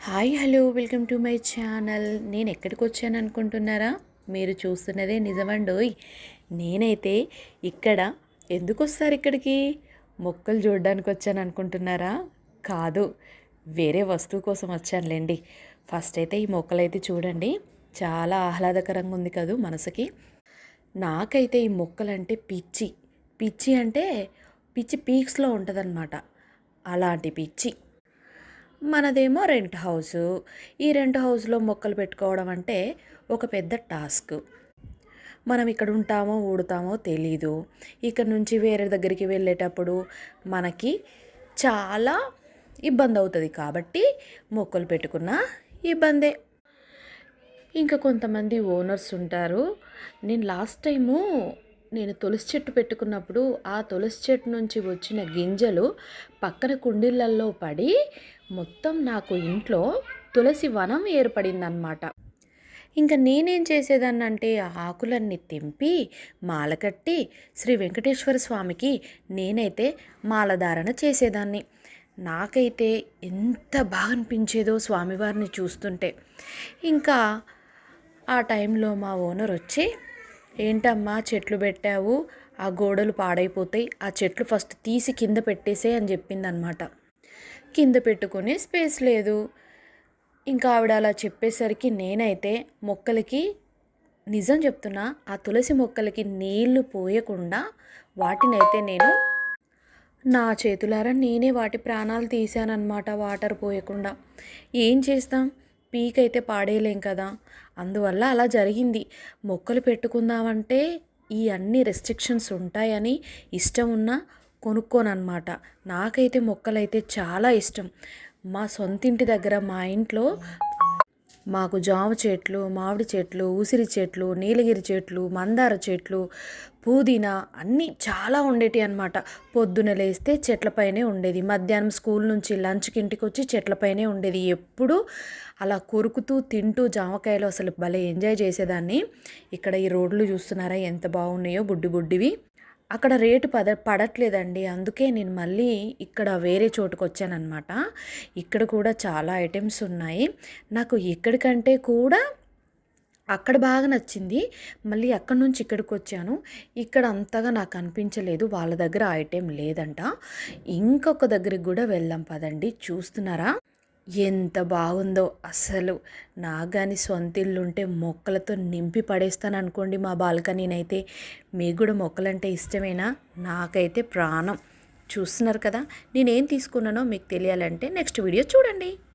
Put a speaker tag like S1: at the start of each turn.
S1: Hi hello welcome to my channel. నేను ఎక్కడికి వచ్చాను అనుకుంటున్నారా? మీరు చూస్తున్నదే నిజమండోయ్. నేనైతే ఇక్కడ ఎందుకు వస్తారు ఇక్కడికి? మొక్కలు చూడడానికి వచ్చాను అనుకుంటున్నారా? కాదు, వేరే వస్తువు కోసం వచ్చానులేండి. ఫస్ట్ అయితే ఈ మొక్కలైతే చూడండి, చాలా ఆహ్లాదకరంగా ఉంది కదూ మనసుకి. నాకైతే ఈ మొక్కలంటే పిచ్చి. పిచ్చి అంటే పిచ్చి పీక్స్లో ఉంటుందన్నమాట. అలాంటి పిచ్చి. మనదేమో రెంట్ హౌసు. ఈ రెంట్ హౌస్లో మొక్కలు పెట్టుకోవడం అంటే ఒక పెద్ద టాస్క్. మనం ఇక్కడ ఉంటామో ఊడుతామో తెలీదు. ఇక్కడ నుంచి వేరే దగ్గరికి వెళ్ళేటప్పుడు మనకి చాలా ఇబ్బంది అవుతుంది. కాబట్టి మొక్కలు పెట్టుకున్న ఇబ్బందే. ఇంకా కొంతమంది ఓనర్స్ ఉంటారు. నేను లాస్ట్ టైము తులసి చెట్టు పెట్టుకున్నప్పుడు ఆ తులసి చెట్టు నుంచి వచ్చిన గింజలు పక్కన కుండీళ్ళల్లో పడి మొత్తం నాకు ఇంట్లో తులసి వనం ఏర్పడిందనమాట. ఇంకా నేనేం చేసేదాన్నంటే ఆ ఆకులన్నీ తెంపి మాల కట్టి శ్రీ వెంకటేశ్వర స్వామికి నేనైతే మాలధారణ చేసేదాన్ని. నాకైతే ఎంత బాగా అనిపించేదో స్వామివారిని చూస్తుంటే. ఇంకా ఆ టైంలో మా ఓనర్ వచ్చి, ఏంటమ్మా చెట్లు పెట్టావు, ఆ గోడలు పాడైపోతాయి, ఆ చెట్లు ఫస్ట్ తీసి కింద పెట్టేసే అని చెప్పిందనమాట. కింద పెట్టుకునే స్పేస్ లేదు. ఇంకా ఆవిడ అలా చెప్పేసరికి నేనైతే మొక్కలకి, నిజం చెప్తున్నా, ఆ తులసి మొక్కలకి నీళ్లు పోయకుండా వాటినైతే నేను నా చేతులారా నేనే వాటి ప్రాణాలు తీశానన్నమాట, వాటర్ పోయకుండా. ఏం చేస్తాం, పీక్ అయితే పాడేయలేం కదా. అందువల్ల అలా జరిగింది. మొక్కలు పెట్టుకుందామంటే ఈ అన్ని రెస్ట్రిక్షన్స్ ఉంటాయని ఇష్టం ఉన్నా కొనుక్కోనమాట. నాకైతే మొక్కలైతే చాలా ఇష్టం. మా సొంతింటి దగ్గర మా ఇంట్లో మాకు జామ చెట్లు, మామిడి చెట్లు, ఉసిరి చెట్లు, నీలగిరి చెట్లు, మందార చెట్లు, పుదీనా అన్నీ చాలా ఉండేటి అనమాట. పొద్దున లేస్తే చెట్లపైనే ఉండేది. మధ్యాహ్నం స్కూల్ నుంచి లంచ్కి ఇంటికి వచ్చి చెట్లపైనే ఉండేది. ఎప్పుడు అలా కొరుకుతూ తింటూ జామకాయలు అసలు భలే ఎంజాయ్ చేసేదాన్ని. ఇక్కడ ఈ రోడ్లు చూస్తున్నారా ఎంత బాగున్నాయో, బుడ్డి బుడ్డివి. అక్కడ రేటు పడట్లేదండి. అందుకే నేను మళ్ళీ ఇక్కడ వేరే చోటుకు వచ్చానమాట. ఇక్కడ కూడా చాలా ఐటమ్స్ ఉన్నాయి. నాకు ఇక్కడికంటే కూడా అక్కడ బాగా నచ్చింది. మళ్ళీ అక్కడి నుంచి ఇక్కడికి వచ్చాను. ఇక్కడ అంతగా నాకు అనిపించలేదు, వాళ్ళ దగ్గర ఐటెం లేదంట. ఇంకొక దగ్గరికి కూడా వెళ్దాం పదండి. చూస్తున్నారా ఎంత బాగుందో అసలు. నాకు కానీ సొంత ఇల్లు ఉంటే మొక్కలతో నింపి పడేస్తాను అనుకోండి మా బాల్కనీనైతే. మీకు కూడా మొక్కలంటే ఇష్టమేనా? నాకైతే ప్రాణం. చూస్తున్నారు కదా, నేనేం తీసుకున్నానో మీకు తెలియాలంటే నెక్స్ట్ వీడియో చూడండి.